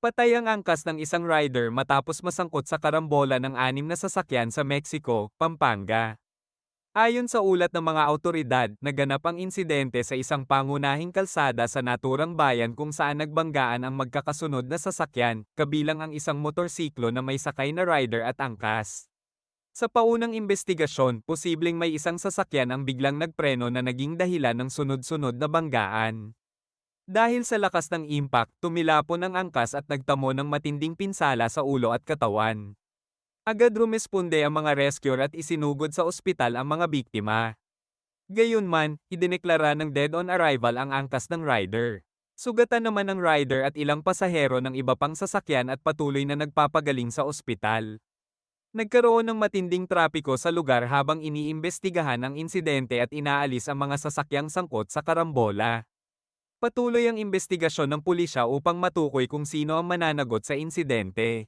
Patay ang angkas ng isang rider matapos masangkot sa karambola ng 6 na sasakyan sa Mexico, Pampanga. Ayon sa ulat ng mga awtoridad, naganap ang insidente sa isang pangunahing kalsada sa naturang bayan kung saan nagbanggaan ang magkakasunod na sasakyan, kabilang ang isang motorsiklo na may sakay na rider at angkas. Sa paunang investigasyon, posibleng may isang sasakyan ang biglang nagpreno na naging dahilan ng sunod-sunod na banggaan. Dahil sa lakas ng impact, tumilapon ang angkas at nagtamo ng matinding pinsala sa ulo at katawan. Agad rumesponde ang mga rescuer at isinugod sa ospital ang mga biktima. Gayunman, idineklara ng dead on arrival ang angkas ng rider. Sugatan naman ng rider at ilang pasahero ng iba pang sasakyan at patuloy na nagpapagaling sa ospital. Nagkaroon ng matinding trapiko sa lugar habang iniimbestigahan ang insidente at inaalis ang mga sasakyang sangkot sa karambola. Patuloy ang investigasyon ng pulisya upang matukoy kung sino ang mananagot sa insidente.